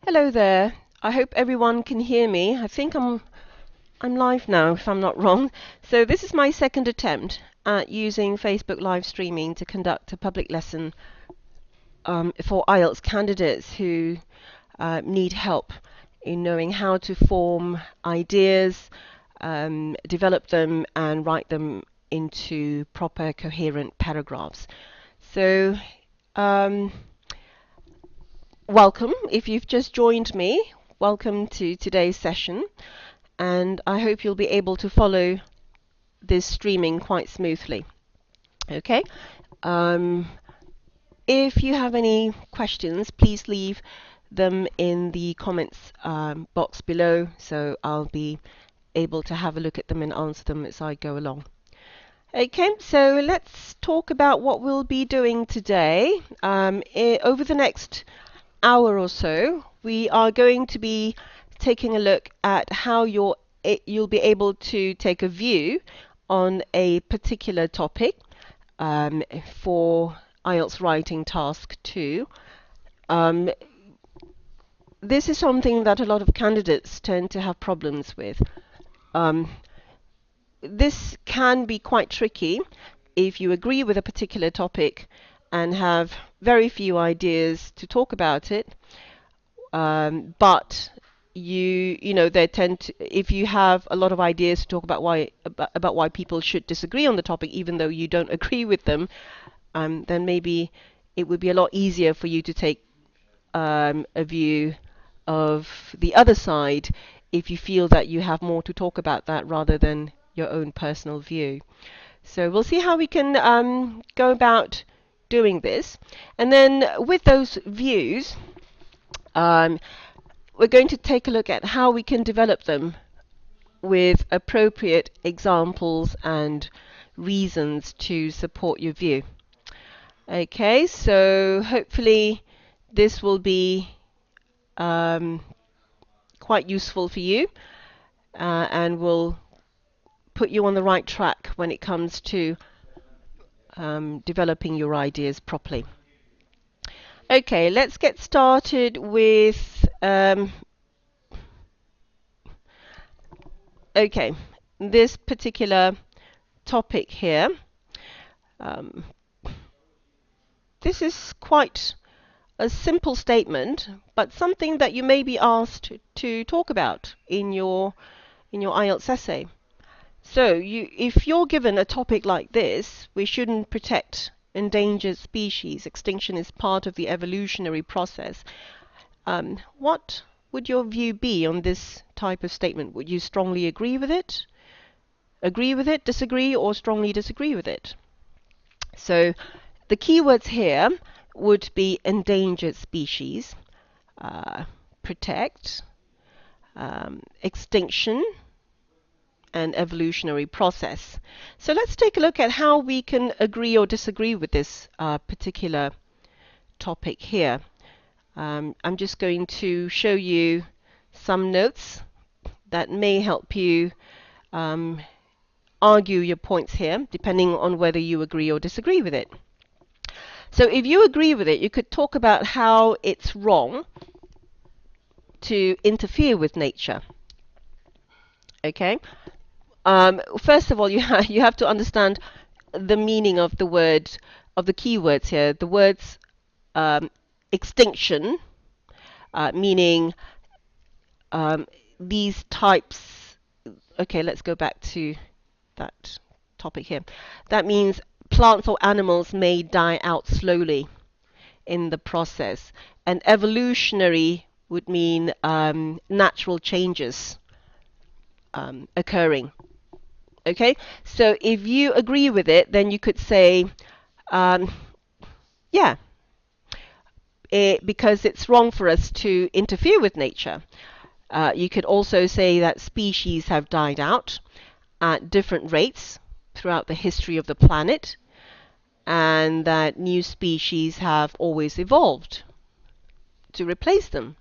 Hello there. I hope everyone can hear me. I think I'm live now, if I'm not wrong. So this is my second attempt at using Facebook live streaming to conduct a public lesson for IELTS candidates who need help in knowing how to form ideas, develop them, and write them into proper coherent paragraphs. So welcome. If you've just joined me, welcome to today's session, and I hope you'll be able to follow this streaming quite smoothly. Okay. Um, if you have any questions, please leave them in the comments box below, so I'll be able to have a look at them and answer them as I go along. Okay, so let's talk about what we'll be doing today. Over the next hour or so, we are going to be taking a look at how you'll be able to take a view on a particular topic for IELTS Writing Task 2. This is something that a lot of candidates tend to have problems with. This can be quite tricky if you agree with a particular topic and have very few ideas to talk about it, but they tend to, if you have a lot of ideas to talk about why people should disagree on the topic, even though you don't agree with them, then maybe it would be a lot easier for you to take a view of the other side if you feel that you have more to talk about that rather than your own personal view. So we'll see how we can go about doing this. And then with those views, we're going to take a look at how we can develop them with appropriate examples and reasons to support your view. Okay, so hopefully this will be quite useful for you and will put you on the right track when it comes to developing your ideas properly. Okay, let's get started with this particular topic here. This is quite a simple statement, but something that you may be asked to talk about in your IELTS essay. So if you're given a topic like this, we shouldn't protect endangered species, extinction is part of the evolutionary process. What would your view be on this type of statement? Would you strongly agree with it, disagree, or strongly disagree with it? So the keywords here would be endangered species, protect, extinction, and evolutionary process. So let's take a look at how we can agree or disagree with this particular topic here. I'm just going to show you some notes that may help you argue your points here, depending on whether you agree or disagree with it. So if you agree with it, you could talk about how it's wrong to interfere with nature. Okay. First of all, you have to understand the meaning of the keywords here. The words extinction, meaning these types. Okay, let's go back to that topic here. That means plants or animals may die out slowly in the process. And evolutionary would mean natural changes occurring. Okay, so if you agree with it, then you could say, yeah, because it's wrong for us to interfere with nature. You could also say that species have died out at different rates throughout the history of the planet, and that new species have always evolved to replace them.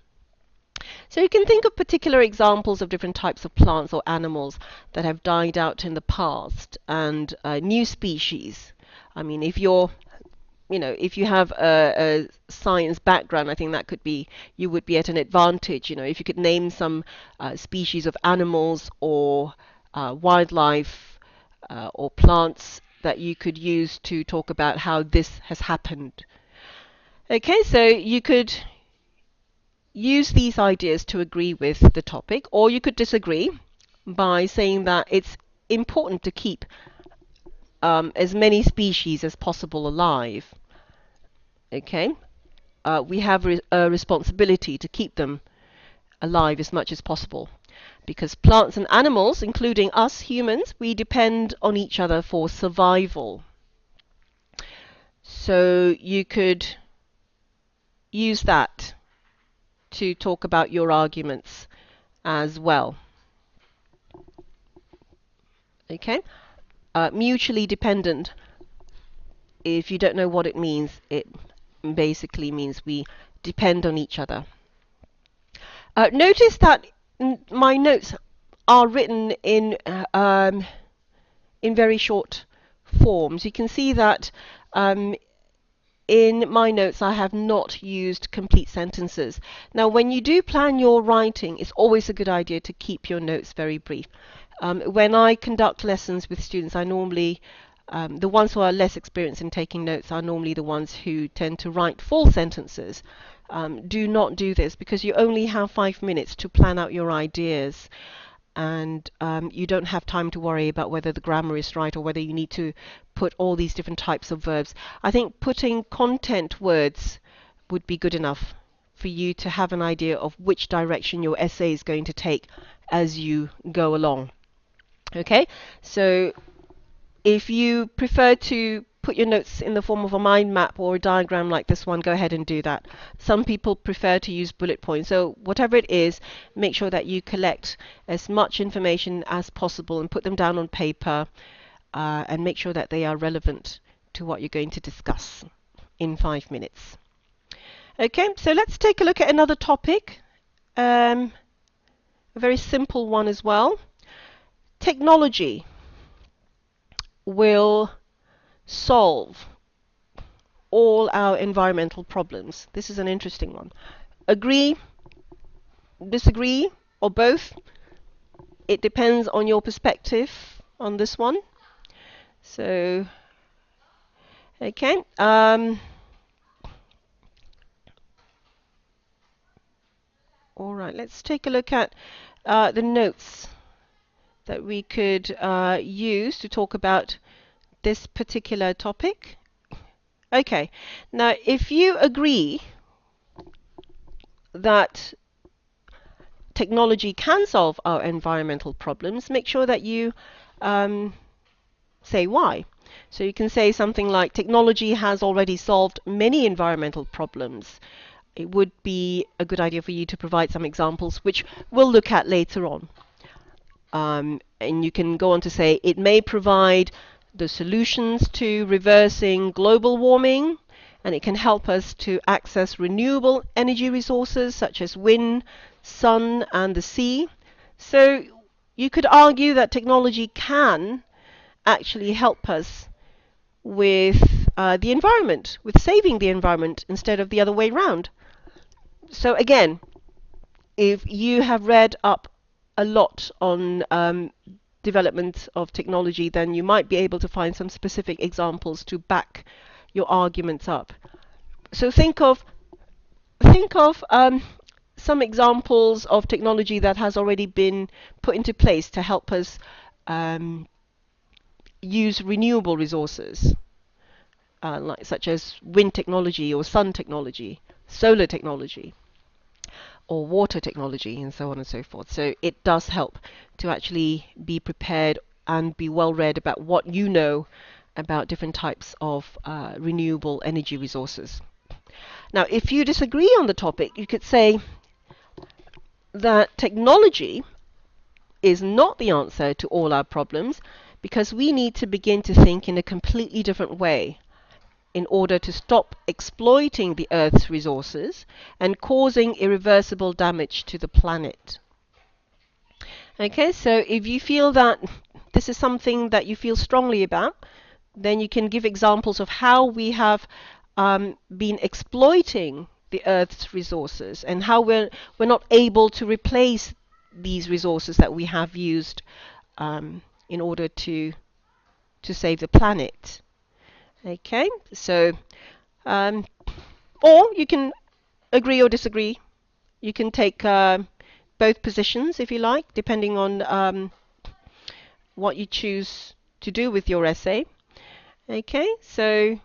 So you can think of particular examples of different types of plants or animals that have died out in the past and new species. I mean, if you're you know, if you have a science background, I think that could be, you would be at an advantage. You know, if you could name some species of animals or wildlife or plants that you could use to talk about how this has happened. Okay, so you could use these ideas to agree with the topic, or you could disagree by saying that it's important to keep as many species as possible alive. Okay, we have a responsibility to keep them alive as much as possible because plants and animals, including us humans, we depend on each other for survival. So you could use that to talk about your arguments as well. Okay, mutually dependent. If you don't know what it means, it basically means we depend on each other. Notice that my notes are written in very short forms. You can see that in my notes I have not used complete sentences. Now, when you do plan your writing, it's always a good idea to keep your notes very brief. When I conduct lessons with students, I normally the ones who are less experienced in taking notes are normally the ones who tend to write full sentences. Do not do this because you only have 5 minutes to plan out your ideas, and you don't have time to worry about whether the grammar is right or whether you need to put all these different types of verbs. I think putting content words would be good enough for you to have an idea of which direction your essay is going to take as you go along. Okay, so if you prefer to put your notes in the form of a mind map or a diagram like this one, go ahead and do that. Some people prefer to use bullet points. So whatever it is, make sure that you collect as much information as possible and put them down on paper and make sure that they are relevant to what you're going to discuss in 5 minutes. Okay, so let's take a look at another topic, a very simple one as well. Technology will solve all our environmental problems. This is an interesting one. Agree, disagree, or both? It depends on your perspective on this one. So, okay. All right, let's take a look at the notes that we could use to talk about this particular topic. Okay, now if you agree that technology can solve our environmental problems, make sure that you say why. So you can say something like, technology has already solved many environmental problems. It would be a good idea for you to provide some examples, which we'll look at later on. And you can go on to say it may provide the solutions to reversing global warming, and it can help us to access renewable energy resources such as wind, sun, and the sea. So you could argue that technology can actually help us with the environment, with saving the environment instead of the other way around. So again, if you have read up a lot on development of technology, then you might be able to find some specific examples to back your arguments up. So think of some examples of technology that has already been put into place to help us use renewable resources, such as wind technology or sun technology, solar technology, or water technology, and so on and so forth. So it does help to actually be prepared and be well read about what you know about different types of renewable energy resources. Now, if you disagree on the topic, you could say that technology is not the answer to all our problems because we need to begin to think in a completely different way in order to stop exploiting the Earth's resources and causing irreversible damage to the planet. Okay, so if you feel that this is something that you feel strongly about, then you can give examples of how we have been exploiting the Earth's resources, and how we're not able to replace these resources that we have used in order to save the planet. Okay, so or you can agree or disagree. You can take both positions if you like, depending on what you choose to do with your essay. Okay, so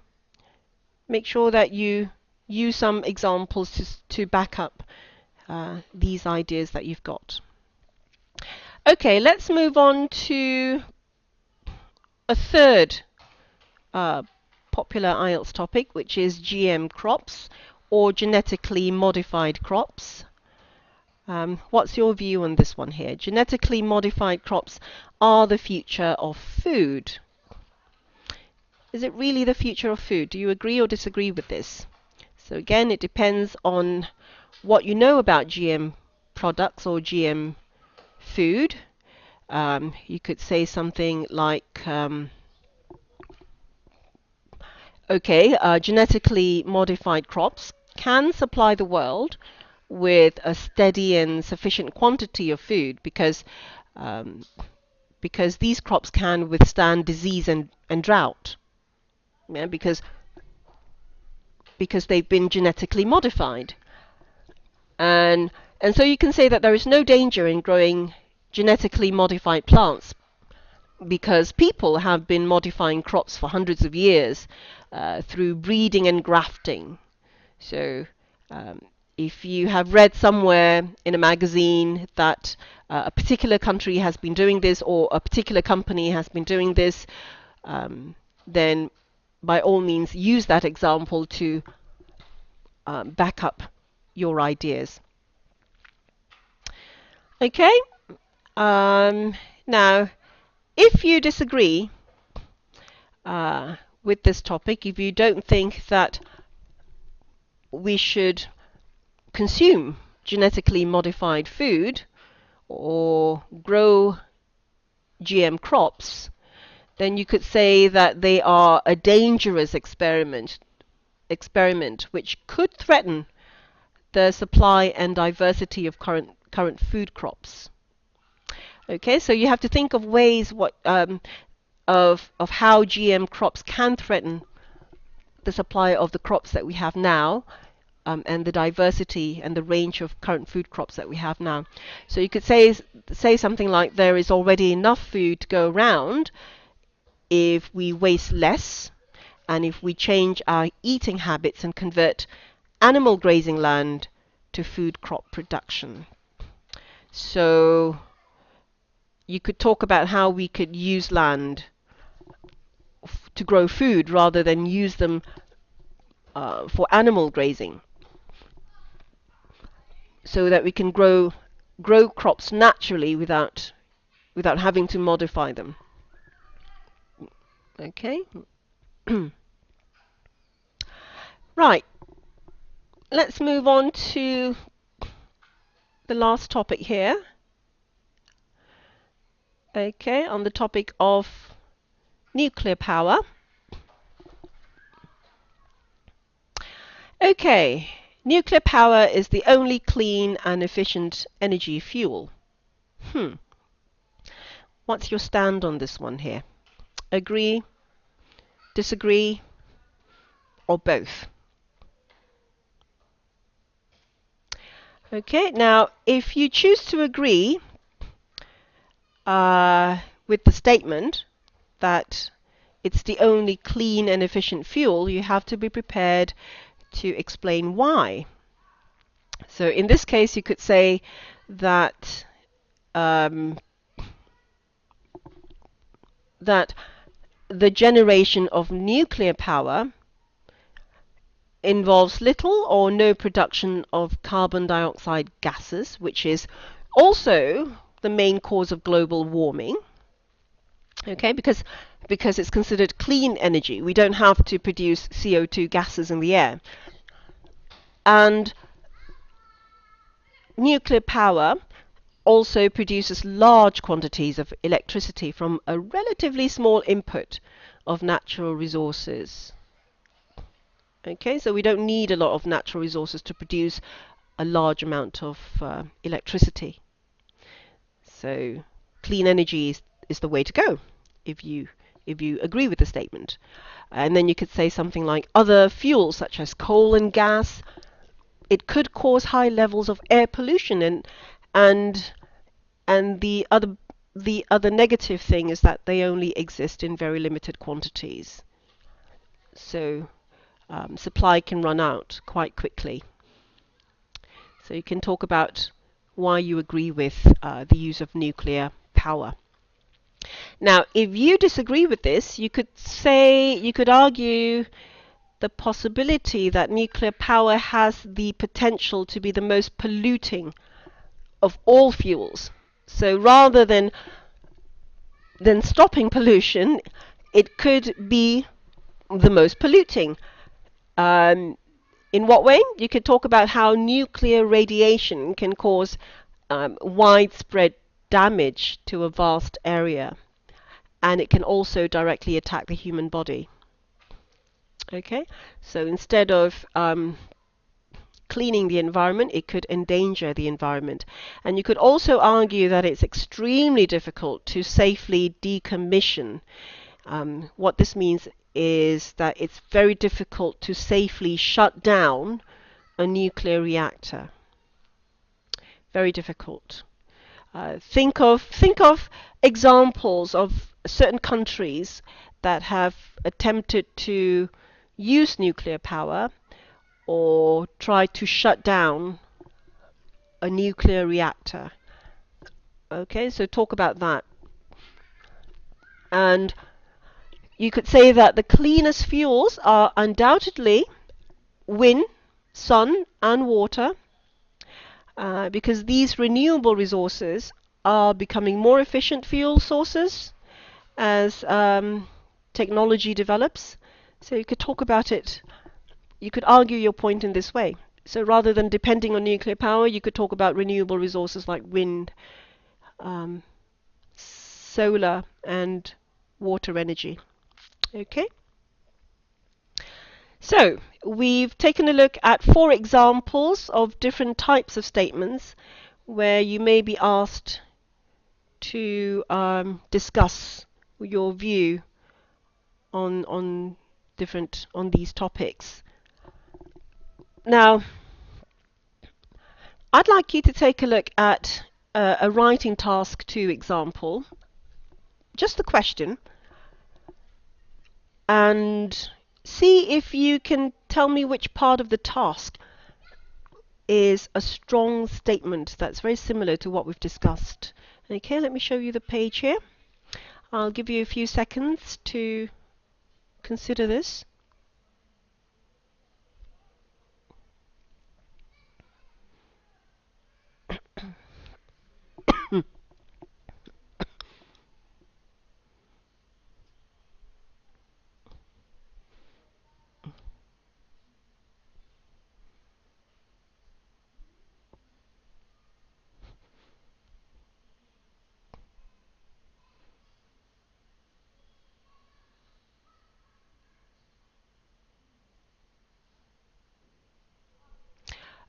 make sure that you use some examples to back up these ideas that you've got. Okay, let's move on to a third popular IELTS topic, which is GM crops or genetically modified crops. What's your view on this one here? Genetically modified crops are the future of food. Is it really the future of food? Do you agree or disagree with this? So again, it depends on what you know about GM products or GM food. You could say something like, genetically modified crops can supply the world with a steady and sufficient quantity of food because these crops can withstand disease and drought. Yeah, because they've been genetically modified. And so you can say that there is no danger in growing genetically modified plants because people have been modifying crops for hundreds of years through breeding and grafting. So if you have read somewhere in a magazine that a particular country has been doing this or a particular company has been doing this, then by all means use that example to back up your ideas. Okay, now if you disagree with this topic, if you don't think that we should consume genetically modified food or grow GM crops, then you could say that they are a dangerous experiment which could threaten the supply and diversity of current food crops. Okay, so you have to think of ways of how GM crops can threaten the supply of the crops that we have now, and the diversity and the range of current food crops that we have now. So you could say something like there is already enough food to go around if we waste less and if we change our eating habits and convert animal grazing land to food crop production. So you could talk about how we could use land to grow food rather than use them for animal grazing, so that we can grow crops naturally without having to modify them. Okay. Right. Let's move on to the last topic here. Okay, on the topic of nuclear power. Okay, nuclear power is the only clean and efficient energy fuel. What's your stand on this one here? Agree, disagree, or both? Okay, now if you choose to agree with the statement that it's the only clean and efficient fuel, you have to be prepared to explain why. So in this case, you could say that that the generation of nuclear power involves little or no production of carbon dioxide gases, which is also the main cause of global warming. Okay, because it's considered clean energy. We don't have to produce CO2 gases in the air. And nuclear power also produces large quantities of electricity from a relatively small input of natural resources. Okay, so we don't need a lot of natural resources to produce a large amount of electricity. So clean energy is the way to go if you agree with the statement. And then you could say something like other fuels such as coal and gas, it could cause high levels of air pollution, and and the other negative thing is that they only exist in very limited quantities. So supply can run out quite quickly. So you can talk about why you agree with the use of nuclear power. Now, if you disagree with this, you could argue the possibility that nuclear power has the potential to be the most polluting of all fuels. So rather than stopping pollution, it could be the most polluting. Um, in what way? You could talk about how nuclear radiation can cause widespread damage to a vast area, and it can also directly attack the human body. Okay, so instead of cleaning the environment, it could endanger the environment. And you could also argue that it's extremely difficult to safely decommission. What this means is that it's very difficult to safely shut down a nuclear reactor. Very difficult. Think of examples of certain countries that have attempted to use nuclear power or try to shut down a nuclear reactor. Okay, so talk about that. And you could say that the cleanest fuels are undoubtedly wind, sun, and water, because these renewable resources are becoming more efficient fuel sources as technology develops. So you could talk about it, you could argue your point in this way. So rather than depending on nuclear power, you could talk about renewable resources like wind, um, solar, and water energy. Okay? So we've taken a look at 4 examples of different types of statements where you may be asked to discuss your view on different on these topics. Now, I'd like you to take a look at a writing task 2 example, just the question, and see if you can tell me which part of the task is a strong statement that's very similar to what we've discussed. Okay, let me show you the page here. I'll give you a few seconds to consider this.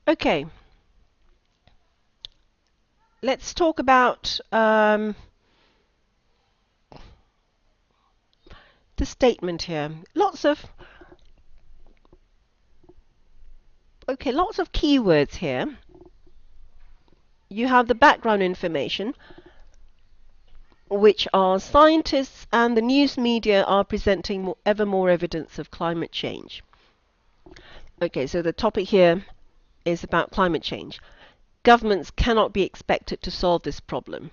Okay, let's talk about the statement here. Lots of keywords here. You have the background information, which are scientists and the news media are presenting ever more evidence of climate change. Okay, so the topic here is about climate change. Governments cannot be expected to solve this problem.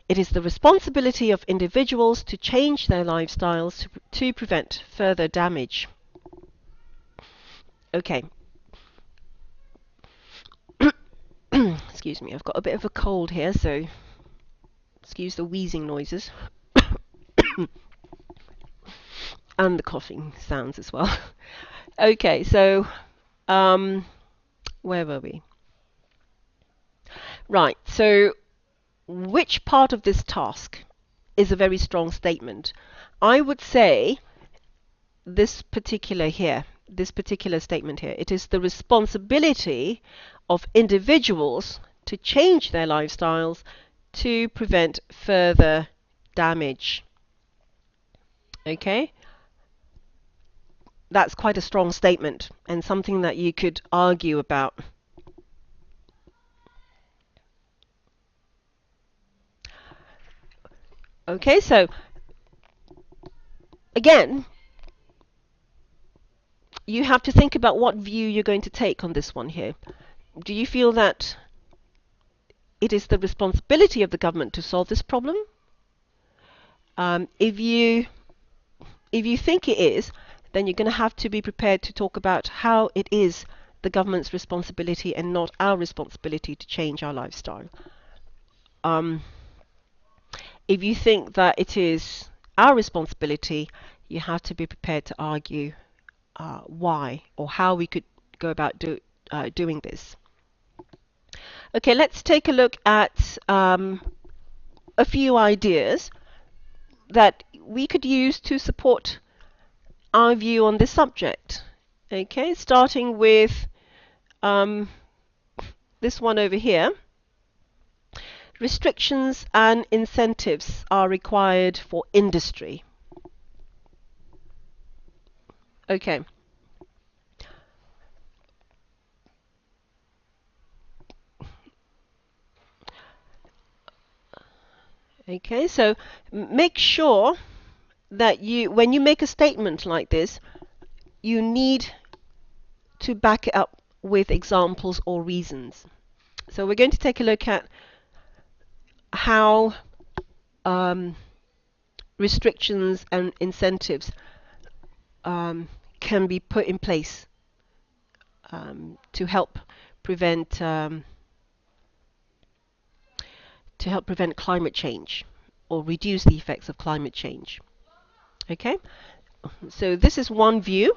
It is the responsibility of individuals to change their lifestyles to prevent further damage. Okay. Excuse me, I've got a bit of a cold here, so excuse the wheezing noises. And the coughing sounds as well. Okay, so where were we? Right, so which part of this task is a very strong statement? I would say this particular statement here. It is the responsibility of individuals to change their lifestyles to prevent further damage. Okay? That's quite a strong statement and something that you could argue about. Okay, so again, you have to think about what view you're going to take on this one here. Do you feel that it is the responsibility of the government to solve this problem? If you think it is, then you're going to have to be prepared to talk about how it is the government's responsibility and not our responsibility to change our lifestyle. If you think that it is our responsibility, you have to be prepared to argue why or how we could go about doing this. Okay, let's take a look at a few ideas that we could use to support our view on this subject. Okay, starting with this one over here. Restrictions and incentives are required for industry. Okay. Okay, so make sure that when you make a statement like this, you need to back it up with examples or reasons. So we're going to take a look at how restrictions and incentives can be put in place to help prevent climate change or reduce the effects of climate change. Okay, so this is one view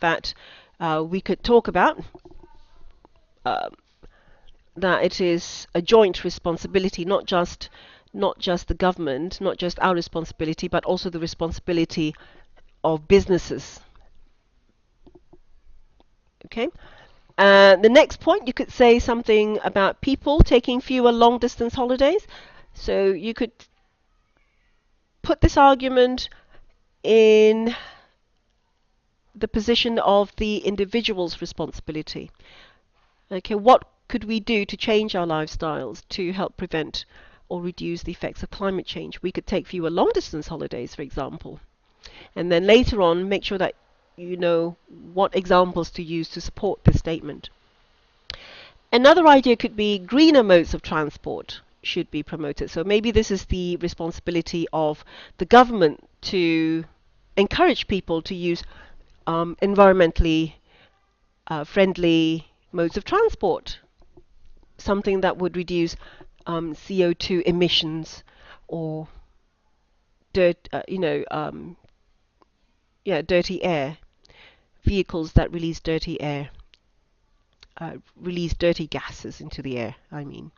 that we could talk about, that it is a joint responsibility, not just the government, not just our responsibility, but also the responsibility of businesses. Okay. The next point, you could say something about people taking fewer long-distance holidays. So you could put this argument in the position of the individual's responsibility. Okay, what could we do to change our lifestyles to help prevent or reduce the effects of climate change? We could take fewer long-distance holidays, for example. And then later on, make sure that you know what examples to use to support this statement. Another idea could be greener modes of transport should be promoted. So maybe this is the responsibility of the government to encourage people to use environmentally friendly modes of transport, something that would reduce CO2 emissions or dirty air, vehicles that release dirty air, release dirty gases into the air, I mean.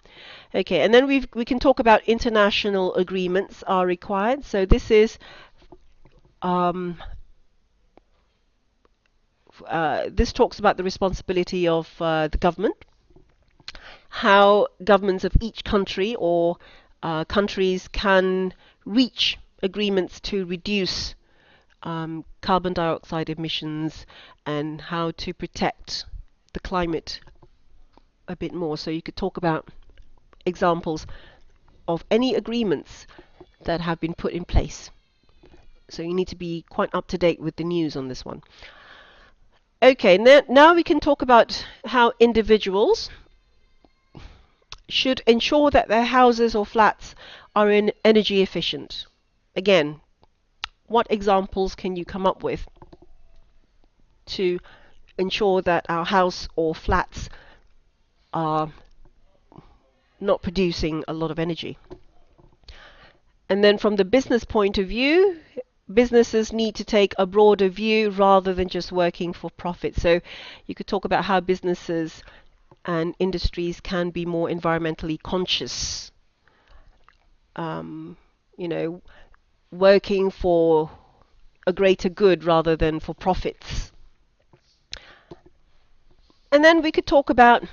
Okay, and then we can talk about international agreements are required. So this is this talks about the responsibility of the government, how governments of each country or countries can reach agreements to reduce carbon dioxide emissions and how to protect the climate a bit more. So you could talk about examples of any agreements that have been put in place. So you need to be quite up to date with the news on this one. Okay, now we can talk about how individuals should ensure that their houses or flats are energy efficient. Again, what examples can you come up with to ensure that our house or flats are not producing a lot of energy? And then from the business point of view, businesses need to take a broader view rather than just working for profit. So you could talk about how businesses and industries can be more environmentally conscious. You know, working for a greater good rather than for profits. And then we could talk about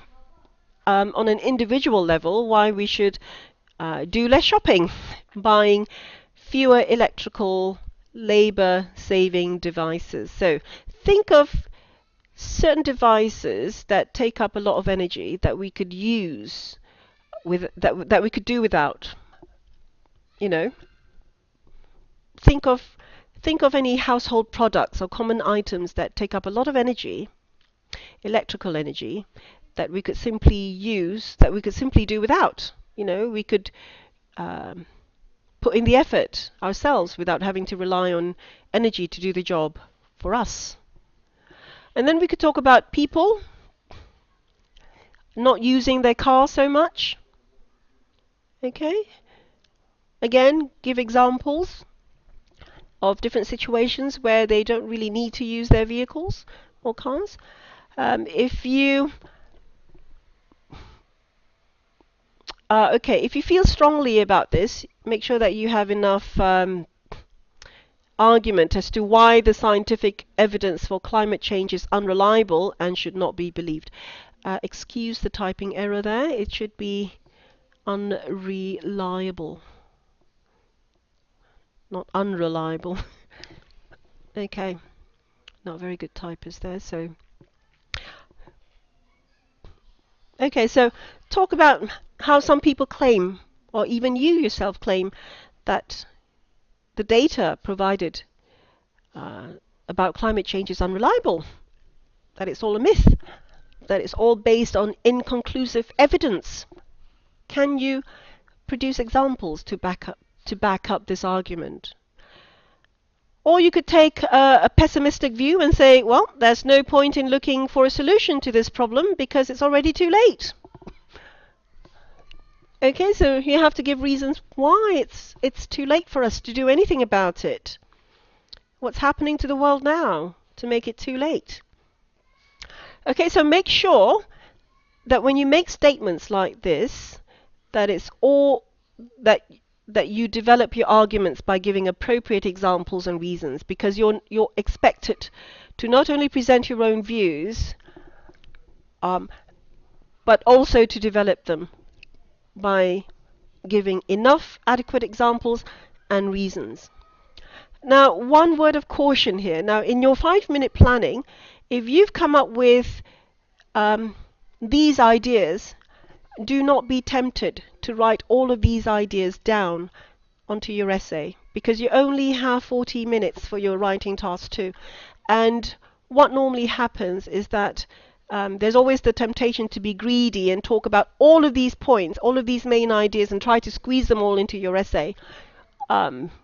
on an individual level why we should do less shopping, buying fewer electrical labor saving devices. So think of certain devices that take up a lot of energy that we could use that we could do without. You know, think of any household products or common items that take up a lot of energy, electrical energy, that we could simply use, that we could simply do without. You know, we could um, put in the effort ourselves without having to rely on energy to do the job for us. And then we could talk about people not using their car so much. Okay? Again, give examples of different situations where they don't really need to use their vehicles or cars. If you if you feel strongly about this, make sure that you have enough argument as to why the scientific evidence for climate change is unreliable and should not be believed. Excuse the typing error there. It should be unreliable, not unreliable. Okay, not very good typers there. So, okay, so talk about how some people claim, or even you yourself claim, that the data provided about climate change is unreliable, that it's all a myth, that it's all based on inconclusive evidence. Can you produce examples to back up this argument? Or you could take a pessimistic view and say, well, there's no point in looking for a solution to this problem because it's already too late. Okay, so you have to give reasons why it's too late for us to do anything about it. What's happening to the world now to make it too late? Okay, so make sure that when you make statements like this, that it's all that you develop your arguments by giving appropriate examples and reasons, because you're expected to not only present your own views, but also to develop them by giving enough adequate examples and reasons. Now, one word of caution here. Now, in your 5-minute planning, if you've come up with these ideas, do not be tempted to write all of these ideas down onto your essay, because you only have 40 minutes for your writing task 2. And what normally happens is that there's always the temptation to be greedy and talk about all of these points, all of these main ideas, and try to squeeze them all into your essay,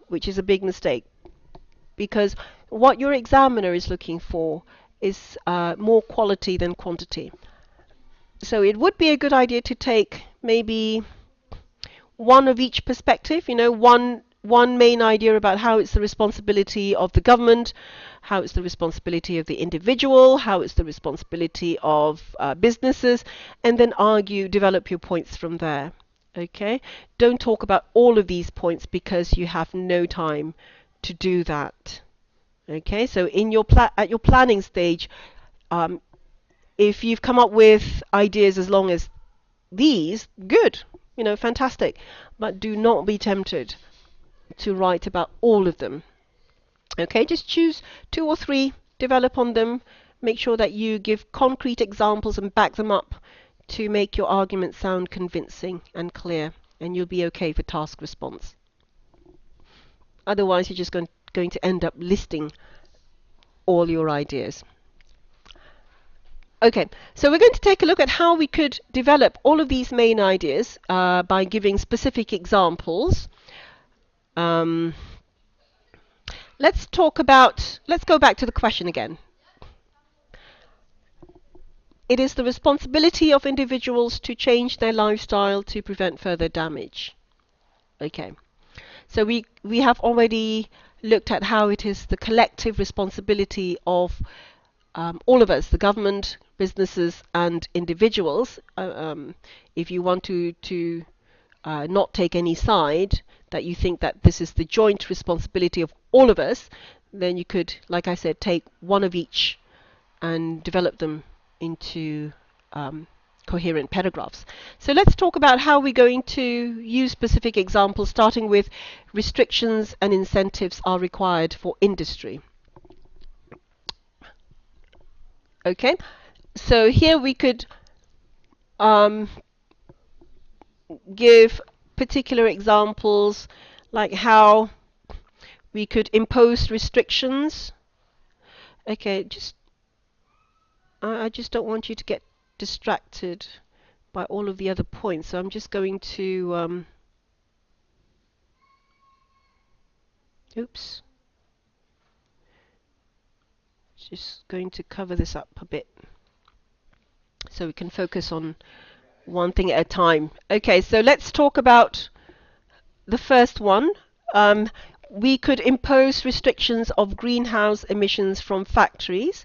which is a big mistake. Because what your examiner is looking for is more quality than quantity. So it would be a good idea to take maybe one of each perspective, you know, one main idea about how it's the responsibility of the government, how it's the responsibility of the individual, how it's the responsibility of businesses, and then develop your points from there. Okay? Don't talk about all of these points because you have no time to do that. Okay? So in your at your planning stage, if you've come up with ideas as long as these, good, you know, fantastic. But do not be tempted to write about all of them. Okay, just choose 2 or 3, develop on them, make sure that you give concrete examples and back them up to make your argument sound convincing and clear, and you'll be okay for task response. Otherwise, you're just going to end up listing all your ideas. Okay, so we're going to take a look at how we could develop all of these main ideas by giving specific examples. Let's go back to the question again. It is the responsibility of individuals to change their lifestyle to prevent further damage. Okay, so we have already looked at how it is the collective responsibility of all of us, the government, businesses and individuals. If you want to not take any side, that you think that this is the joint responsibility of all of us, then you could, like I said, take one of each and develop them into coherent paragraphs. So let's talk about how we're going to use specific examples, starting with restrictions and incentives are required for industry. Okay, so here we could give particular examples like how we could impose restrictions. Okay, I just don't want you to get distracted by all of the other points, so I'm just going to oops, just going to cover this up a bit so we can focus on one thing at a time. Okay, so let's talk about the first one. We could impose restrictions of greenhouse emissions from factories.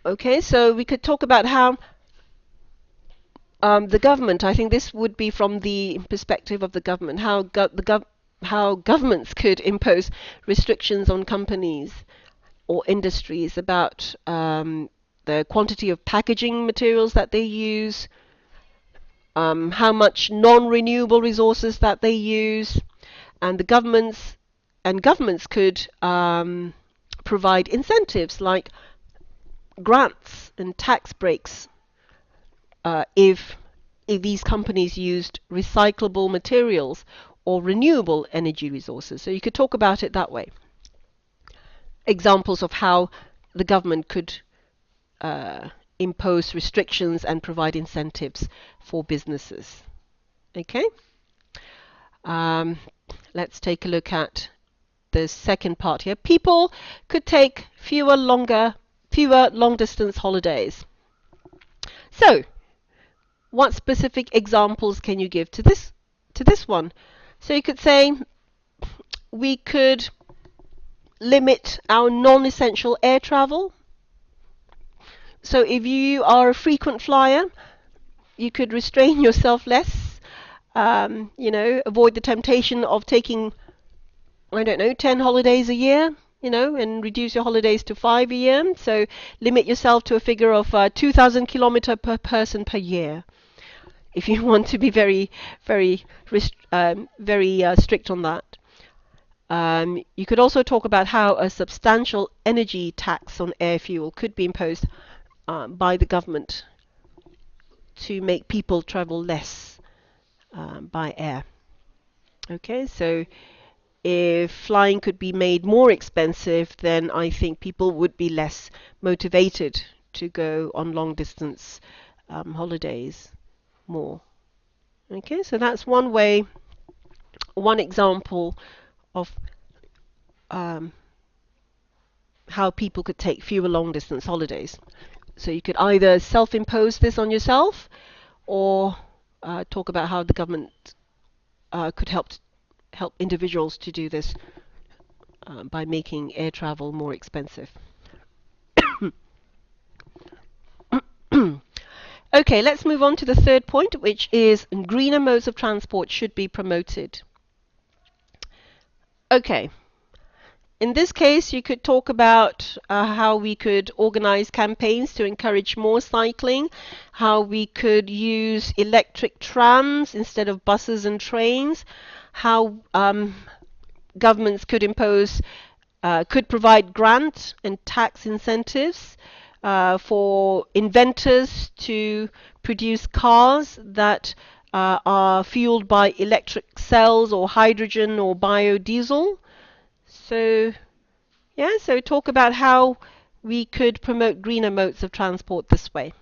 Okay, so we could talk about how the government, I think this would be from the perspective of the government, how governments could impose restrictions on companies or industries about the quantity of packaging materials that they use, how much non-renewable resources that they use, and governments could provide incentives like grants and tax breaks if these companies used recyclable materials or renewable energy resources. So you could talk about it that way. Examples of how the government could impose restrictions and provide incentives for businesses. Okay? Let's take a look at the second part here. People could take fewer long distance holidays. So, what specific examples can you give to this one? So you could say we could limit our non-essential air travel. So if you are a frequent flyer, you could restrain yourself less, avoid the temptation of taking, I don't know, 10 holidays a year, and reduce your holidays to 5 a year. So limit yourself to a figure of 2,000 kilometers per person per year, if you want to be very, very, strict on that. You could also talk about how a substantial energy tax on air fuel could be imposed by the government to make people travel less by air. Okay, so if flying could be made more expensive, then I think people would be less motivated to go on long distance holidays more. Okay, so that's one way, one example of how people could take fewer long distance holidays. So you could either self-impose this on yourself or talk about how the government could help individuals to do this by making air travel more expensive. Okay, let's move on to the third point, which is greener modes of transport should be promoted. Okay, in this case, you could talk about how we could organize campaigns to encourage more cycling, how we could use electric trams instead of buses and trains, how governments could could provide grant and tax incentives for inventors to produce cars that are fueled by electric cells or hydrogen or biodiesel. So, yeah, so talk about how we could promote greener modes of transport this way.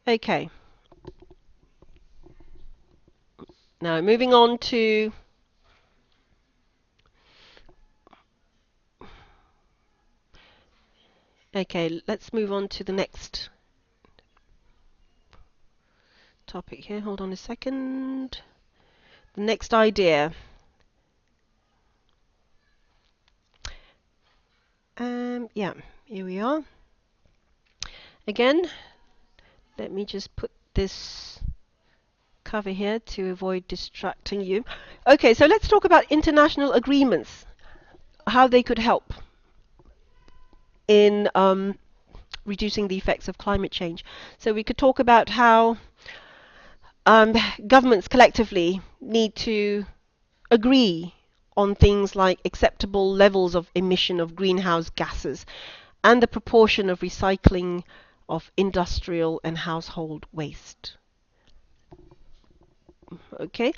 Okay. Now, moving on to okay, let's move on to the next topic here. Hold on a second. The next idea. Yeah, here we are. Again, let me just put this cover here to avoid distracting you. Okay, so let's talk about international agreements, how they could help in reducing the effects of climate change. So we could talk about how governments collectively need to agree on things like acceptable levels of emission of greenhouse gases and the proportion of recycling of industrial and household waste. Okay,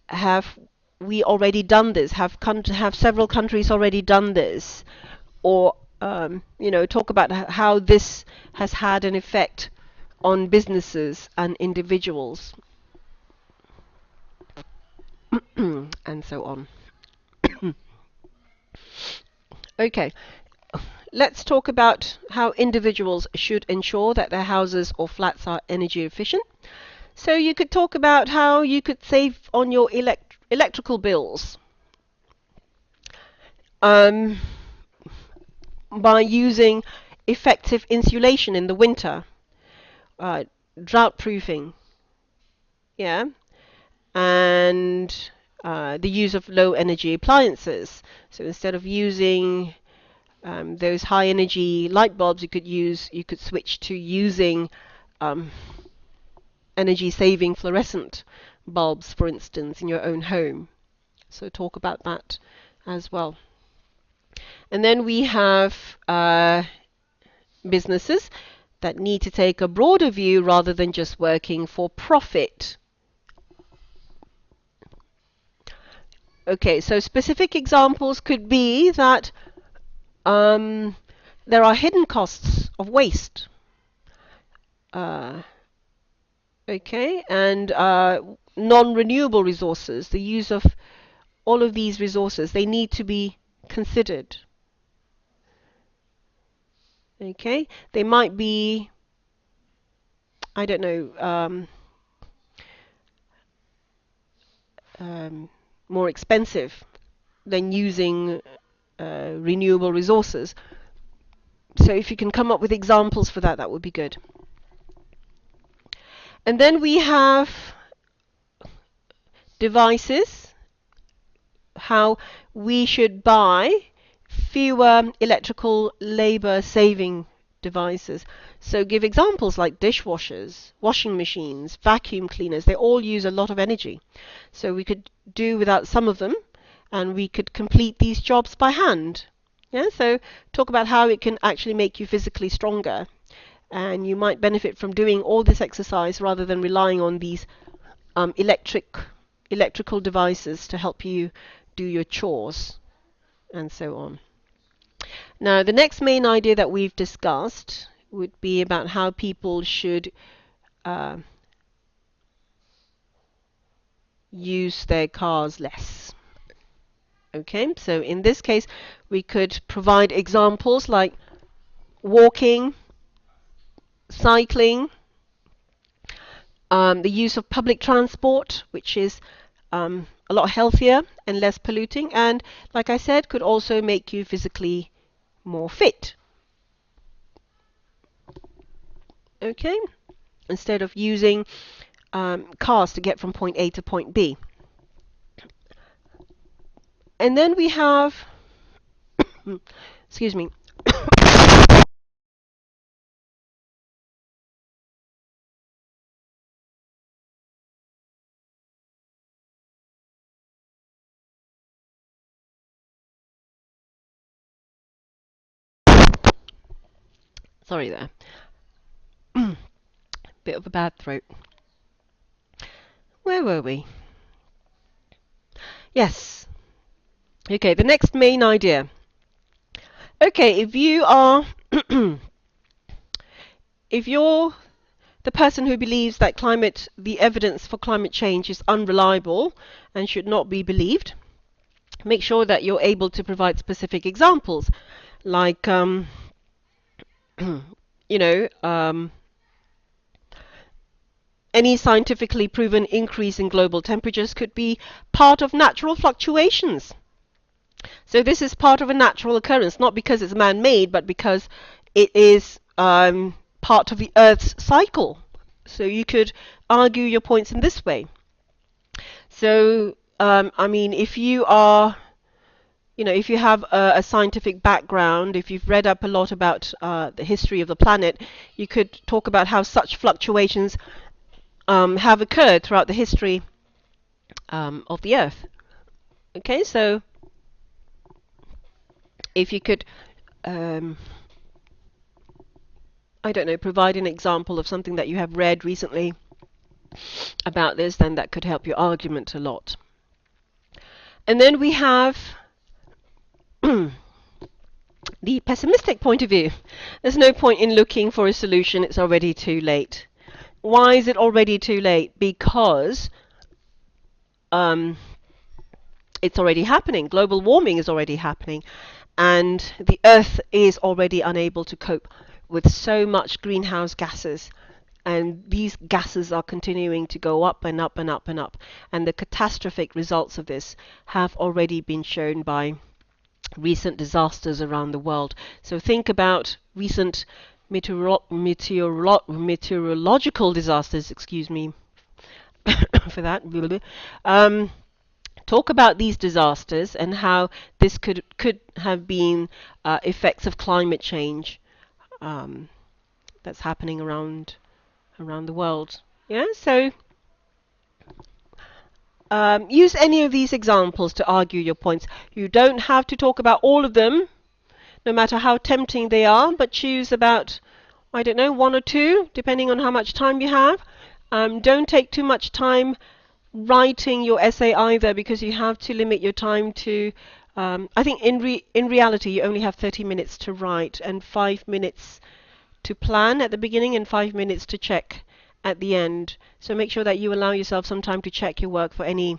have we already done this? Have several countries already done this? Or talk about how this has had an effect on businesses and individuals, and so on. Okay, let's talk about how individuals should ensure that their houses or flats are energy efficient. So you could talk about how you could save on your electrical bills by using effective insulation in the winter, drought proofing, yeah, and the use of low energy appliances. So instead of using those high energy light bulbs, you could switch to using energy saving fluorescent bulbs, for instance, in your own home. So talk about that as well. And then we have businesses that need to take a broader view rather than just working for profit. Okay, so specific examples could be that there are hidden costs of waste. Okay, and non-renewable resources, the use of all of these resources, they need to be considered. Okay, they might be, I don't know, more expensive than using renewable resources. So if you can come up with examples for that, that would be good. And then we have devices, how we should buy fewer electrical labor saving devices. So give examples like dishwashers, washing machines, vacuum cleaners. They all use a lot of energy. So we could do without some of them, and we could complete these jobs by hand. Yeah, so talk about how it can actually make you physically stronger, and you might benefit from doing all this exercise rather than relying on these electrical devices to help you do your chores, and so on. Now, the next main idea that we've discussed would be about how people should use their cars less. Okay, so in this case, we could provide examples like walking, cycling, the use of public transport, which is a lot healthier and less polluting, and like I said, could also make you physically more fit. Okay, instead of using cars to get from point A to point B. And then we have, excuse me, sorry there, bit of a bad throat. Where were we? Yes. Okay, the next main idea. Okay, if you are if you're the person who believes that the evidence for climate change is unreliable and should not be believed, make sure that you're able to provide specific examples, like any scientifically proven increase in global temperatures could be part of natural fluctuations. So this is part of a natural occurrence, not because it's man-made, but because it is part of the Earth's cycle. So you could argue your points in this way. So, I mean, if you are, if you have a scientific background, if you've read up a lot about the history of the planet, you could talk about how such fluctuations have occurred throughout the history of the Earth. Okay, so if you could, um, I don't know, provide an example of something that you have read recently about this, then that could help your argument a lot. And then we have the pessimistic point of view. There's no point in looking for a solution, it's already too late. Why is it already too late? Because um, it's already happening. Global warming is already happening, and the Earth is already unable to cope with so much greenhouse gases. And these gases are continuing to go up and up and up and up. And the catastrophic results of this have already been shown by recent disasters around the world. So think about recent meteorological disasters, excuse me for that. Talk about these disasters and how this could have been effects of climate change that's happening around the world. Yeah, so use any of these examples to argue your points. You don't have to talk about all of them, no matter how tempting they are, but choose about, I don't know, one or two, depending on how much time you have. Don't take too much time writing your essay either, because you have to limit your time to, I think in reality you only have 30 minutes to write and 5 minutes to plan at the beginning and 5 minutes to check at the end. So make sure that you allow yourself some time to check your work for any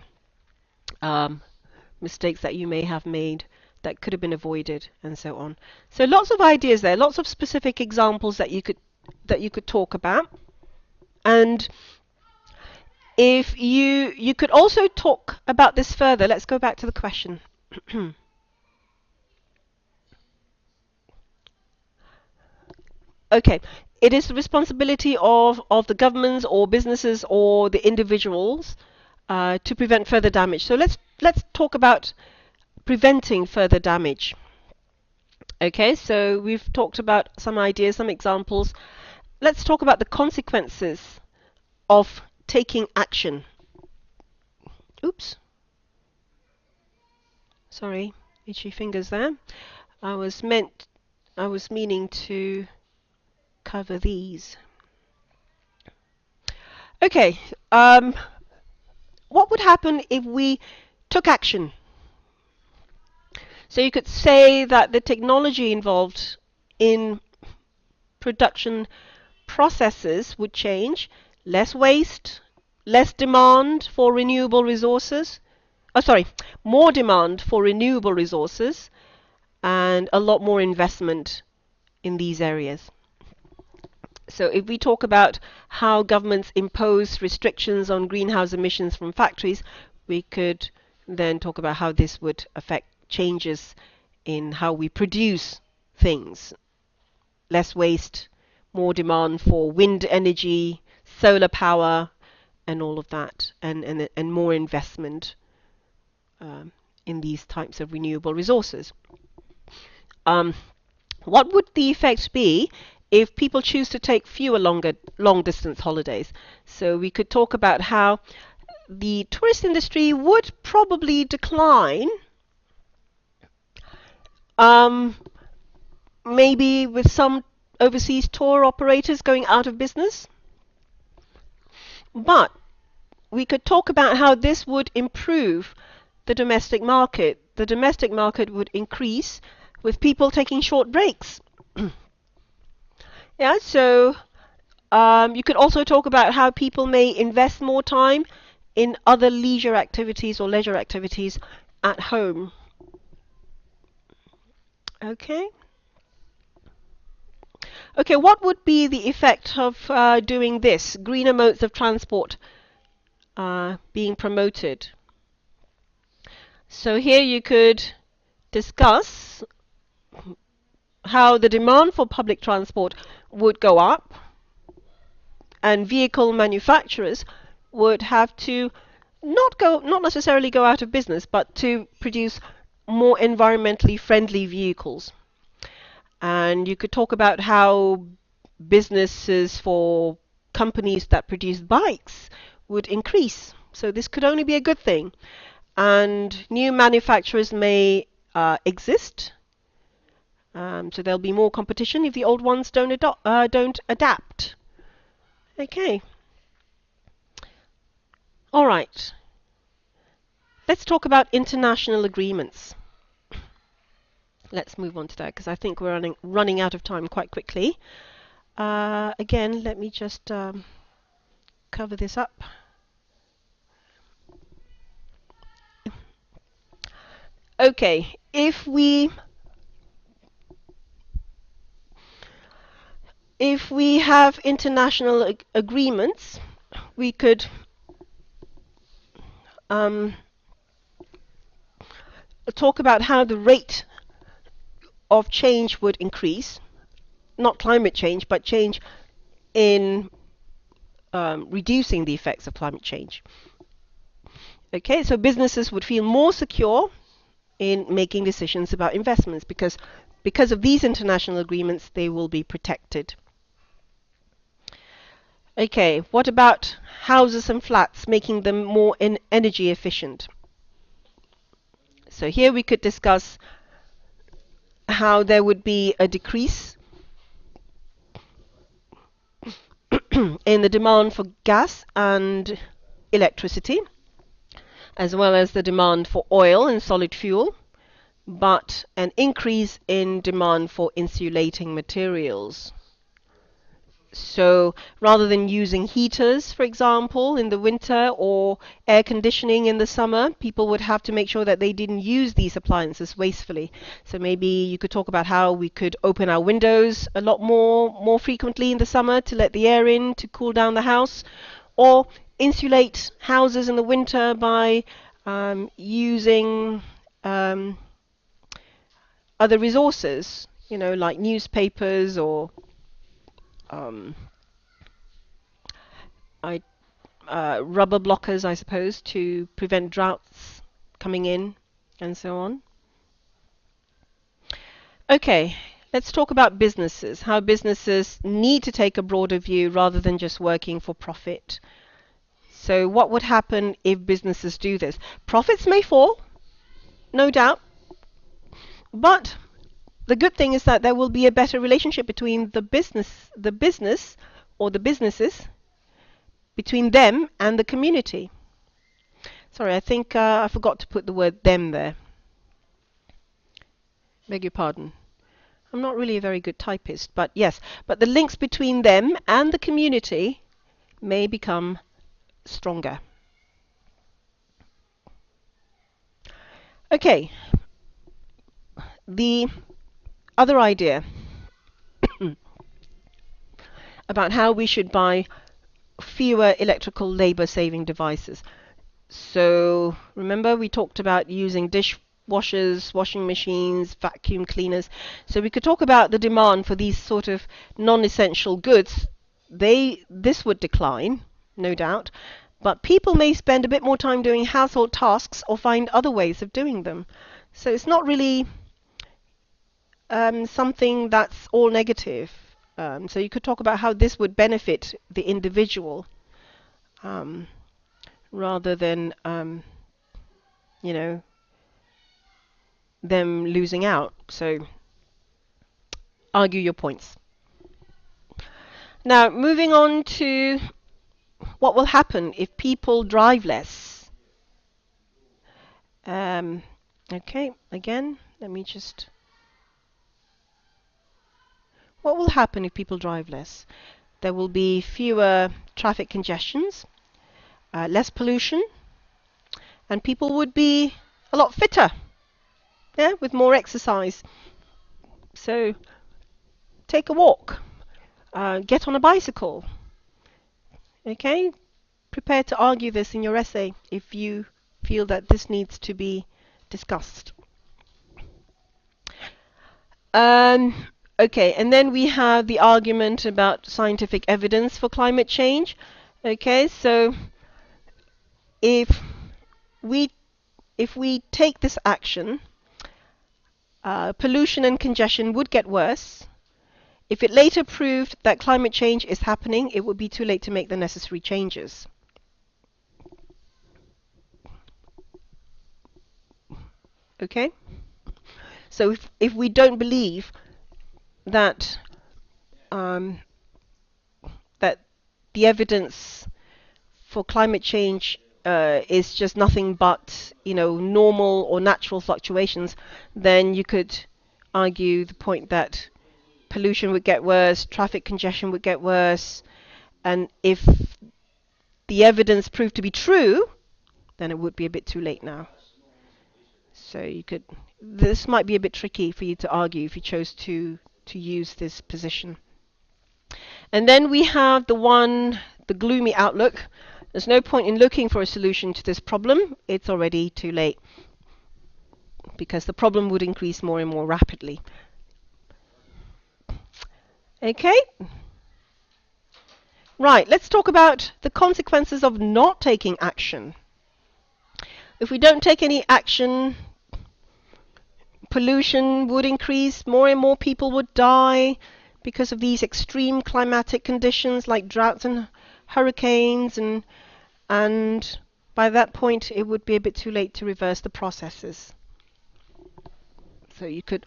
mistakes that you may have made that could have been avoided, and so on. So lots of ideas there, lots of specific examples that you could talk about. And if you could also talk about this further. Let's go back to the question. Okay, it is the responsibility of the governments or businesses or the individuals to prevent further damage. So let's talk about preventing further damage. Okay, so we've talked about some ideas, some examples. Let's talk about the consequences of taking action. Oops. Sorry, itchy fingers there. I was meaning to cover these. Okay, what would happen if we took action? So you could say that the technology involved in production processes would change. Less waste, less demand for renewable resources. Oh, sorry, more demand for renewable resources and a lot more investment in these areas. So if we talk about how governments impose restrictions on greenhouse emissions from factories, we could then talk about how this would affect changes in how we produce things. Less waste, more demand for wind energy, solar power, and all of that, and more investment in these types of renewable resources. What would the effect be if people choose to take fewer long distance holidays? So we could talk about how the tourist industry would probably decline, maybe with some overseas tour operators going out of business. But we could talk about how this would improve the domestic market. The domestic market would increase with people taking short breaks. Yeah, so you could also talk about how people may invest more time in other leisure activities or leisure activities at home. Okay. Okay, what would be the effect of doing this? Greener modes of transport being promoted. So here you could discuss how the demand for public transport would go up, and vehicle manufacturers would have to not necessarily go out of business, but to produce more environmentally friendly vehicles. And you could talk about how businesses for companies that produce bikes would increase. So this could only be a good thing. And new manufacturers may exist. So there'll be more competition if the old ones don't adapt. Okay. All right. Let's talk about international agreements. Let's move on to that because I think we're running out of time quite quickly. Again, let me just cover this up. Okay, if we have international agreements, we could talk about how the rate of change would increase, not climate change, but change in reducing the effects of climate change. Okay, so businesses would feel more secure in making decisions about investments because of these international agreements, they will be protected. Okay, what about houses and flats, making them more energy efficient? So here we could discuss how there would be a decrease in the demand for gas and electricity, as well as the demand for oil and solid fuel, but an increase in demand for insulating materials. So rather than using heaters, for example, in the winter or air conditioning in the summer, people would have to make sure that they didn't use these appliances wastefully. So maybe you could talk about how we could open our windows a lot more frequently in the summer to let the air in to cool down the house, or insulate houses in the winter by using other resources, like newspapers or I rubber blockers, I suppose, to prevent droughts coming in and so on. Okay, let's talk about businesses, how businesses need to take a broader view rather than just working for profit. So what would happen if businesses do this? Profits may fall, no doubt, but the good thing is that there will be a better relationship between the business or the businesses, between them and the community. Sorry, I think I forgot to put the word them there. Beg your pardon. I'm not really a very good typist, but yes, but the links between them and the community may become stronger. Okay, the other idea about how we should buy fewer electrical labor saving devices. So remember we talked about using dishwashers, washing machines, vacuum cleaners. So we could talk about the demand for these sort of non-essential goods. This would decline, no doubt, but people may spend a bit more time doing household tasks or find other ways of doing them. So it's not really something that's all negative. So you could talk about how this would benefit the individual rather than them losing out. So argue your points. Now moving on to what will happen if people drive less. Okay, again, let me just... What will happen if people drive less? There will be fewer traffic congestions, less pollution, and people would be a lot fitter, yeah, with more exercise. So take a walk, get on a bicycle. Okay, prepare to argue this in your essay if you feel that this needs to be discussed. Okay, and then we have the argument about scientific evidence for climate change. Okay, so if we take this action, pollution and congestion would get worse. If it later proved that climate change is happening, it would be too late to make the necessary changes. Okay? So if we don't believe that that the evidence for climate change is just nothing but, normal or natural fluctuations, then you could argue the point that pollution would get worse, traffic congestion would get worse, and if the evidence proved to be true, then it would be a bit too late now. So this might be a bit tricky for you to argue if you chose to use this position. And then we have the gloomy outlook. There's no point in looking for a solution to this problem. It's already too late, because the problem would increase more and more rapidly. Okay? Right, let's talk about the consequences of not taking action. If we don't take any action, pollution would increase, more and more people would die because of these extreme climatic conditions like droughts and hurricanes, and by that point it would be a bit too late to reverse the processes. So you could,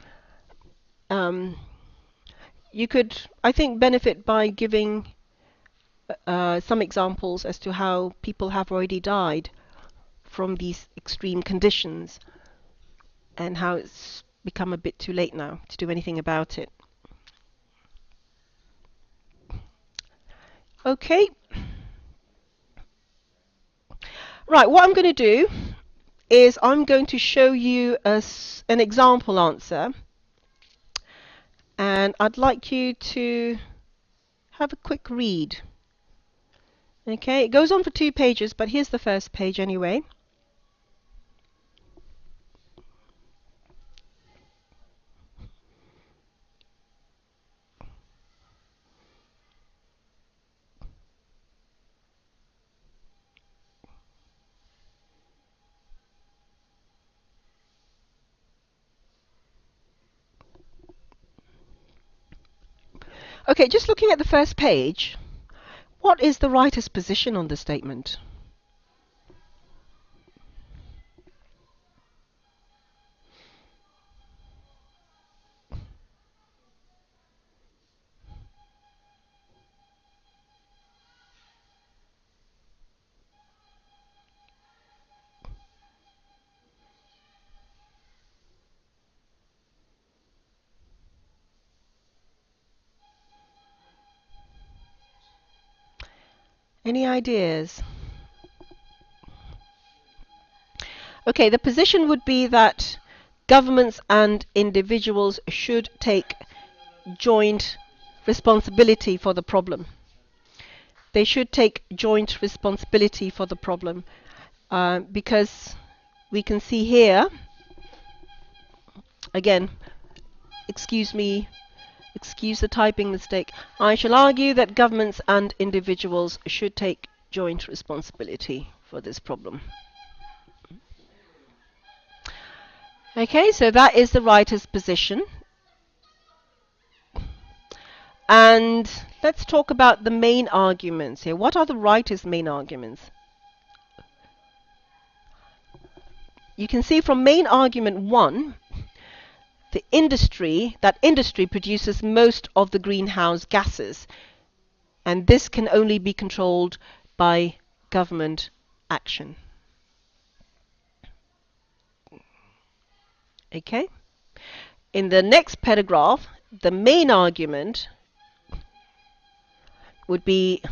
I think, benefit by giving some examples as to how people have already died from these extreme conditions and how it's become a bit too late now to do anything about it. Okay. Right, what I'm going to do is I'm going to show you an example answer, and I'd like you to have a quick read. Okay, it goes on for 2 pages, but here's the first page anyway. Okay, just looking at the first page, what is the writer's position on the statement? Any ideas? Okay, the position would be that governments and individuals should take joint responsibility for the problem. They should take joint responsibility for the problem, because we can see here, again, excuse the typing mistake. I shall argue that governments and individuals should take joint responsibility for this problem. Okay, so that is the writer's position. And let's talk about the main arguments here. What are the writer's main arguments? You can see from main argument 1, that industry produces most of the greenhouse gases, and this can only be controlled by government action. Okay? In the next paragraph, the main argument would be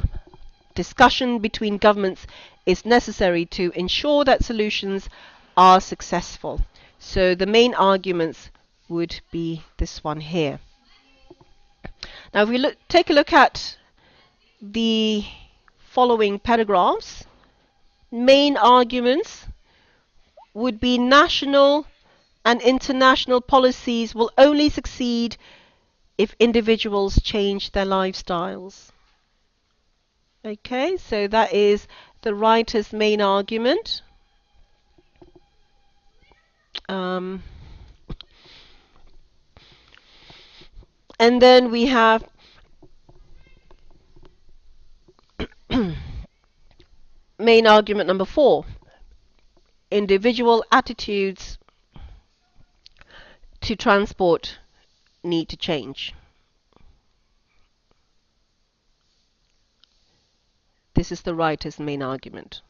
discussion between governments is necessary to ensure that solutions are successful. So the main arguments would be this one here. Now if we take a look at the following paragraphs, main arguments would be national and international policies will only succeed if individuals change their lifestyles. Okay, so that is the writer's main argument. And then we have main argument number 4. Individual attitudes to transport need to change. This is the writer's main argument.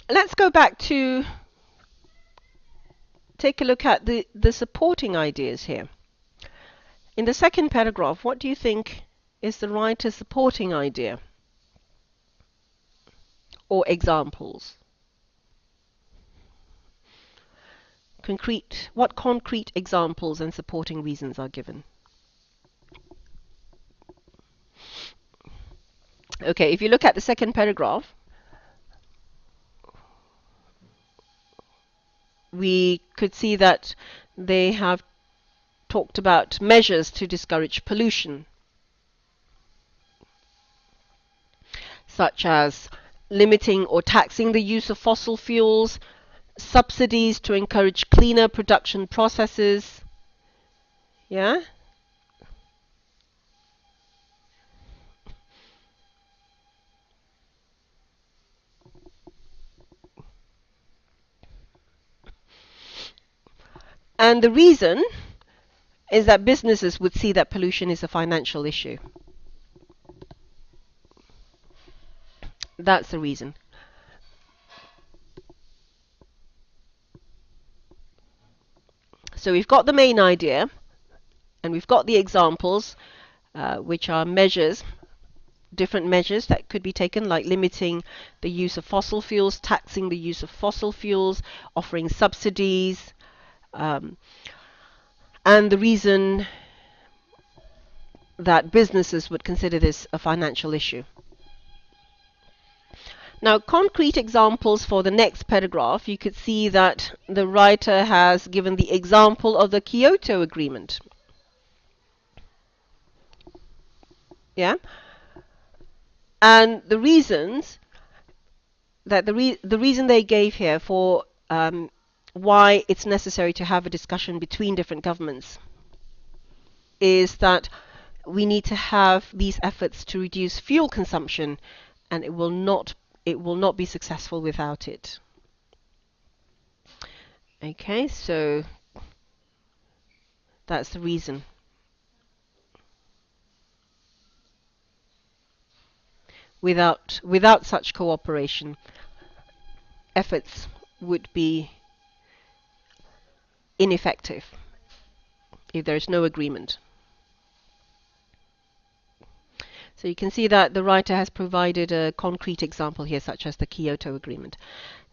Let's go back to take a look at the supporting ideas here. In the second paragraph, what do you think is the writer's supporting idea or examples? What concrete examples and supporting reasons are given? Okay, if you look at the second paragraph, we could see that they have talked about measures to discourage pollution, such as limiting or taxing the use of fossil fuels, subsidies to encourage cleaner production processes. Yeah? And the reason is that businesses would see that pollution is a financial issue. That's the reason. So we've got the main idea and we've got the examples, which are measures, different measures that could be taken, like limiting the use of fossil fuels, taxing the use of fossil fuels, offering subsidies, and the reason that businesses would consider this a financial issue. Now, concrete examples for the next paragraph, you could see that the writer has given the example of the Kyoto Agreement. Yeah? And the reasons that the reason they gave here for why it's necessary to have a discussion between different governments is that we need to have these efforts to reduce fuel consumption, and it will not be successful without it. Okay, so that's the reason. Without such cooperation, efforts would be ineffective if there is no agreement. So you can see that the writer has provided a concrete example here, such as the Kyoto Agreement.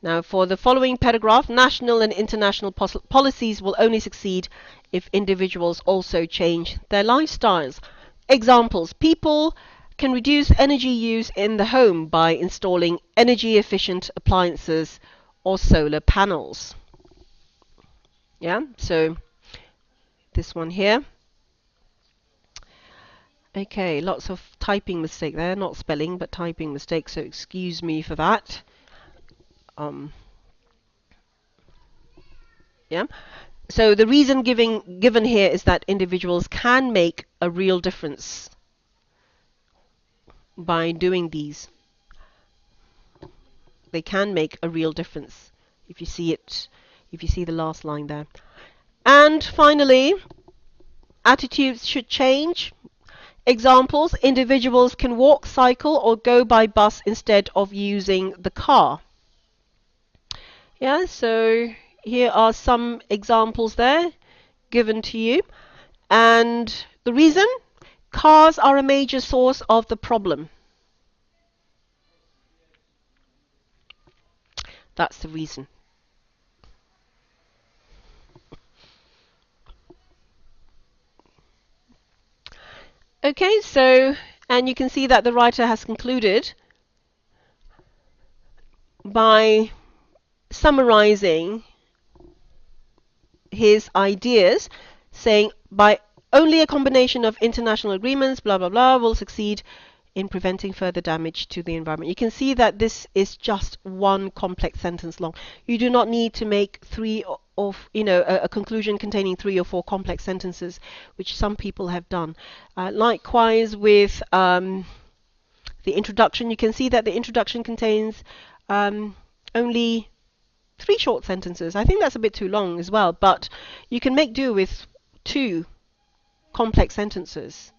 Now, for the following paragraph, national and international policies will only succeed if individuals also change their lifestyles. Examples: people can reduce energy use in the home by installing energy-efficient appliances or solar panels. Yeah, so this one here. Okay, lots of typing mistake there, not spelling, but typing mistake, so excuse me for that. Yeah. So the reason given here is that individuals can make a real difference by doing these. They can make a real difference if you see the last line there. And finally, attitudes should change. Examples: individuals can walk, cycle, or go by bus instead of using the car. Yeah, so here are some examples there given to you. And the reason? Cars are a major source of the problem. That's the reason. Okay, so, and you can see that the writer has concluded by summarizing his ideas, saying by only a combination of international agreements, blah, blah, blah, will succeed in preventing further damage to the environment. You can see that this is just one complex sentence long. You do not need to make three of, a conclusion containing 3 or 4 complex sentences, which some people have done. Likewise with the introduction, you can see that the introduction contains only 3 short sentences. I think that's a bit too long as well, but you can make do with 2 complex sentences,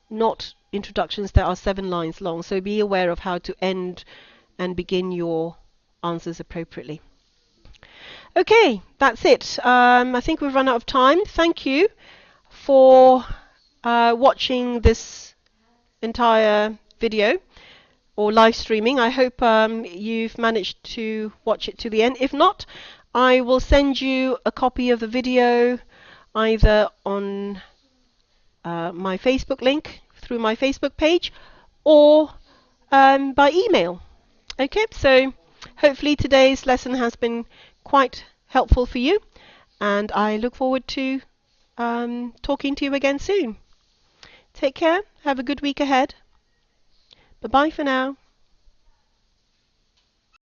not introductions that are 7 lines long. So be aware of how to end and begin your answers appropriately. Okay, that's it. I think we've run out of time. Thank you for watching this entire video or live streaming. I hope you've managed to watch it to the end. If not, I will send you a copy of the video either on my Facebook link through my Facebook page or by email. Okay, so hopefully today's lesson has been quite helpful for you, and I look forward to talking to you again soon. Take care. Have a good week ahead. Bye bye for now.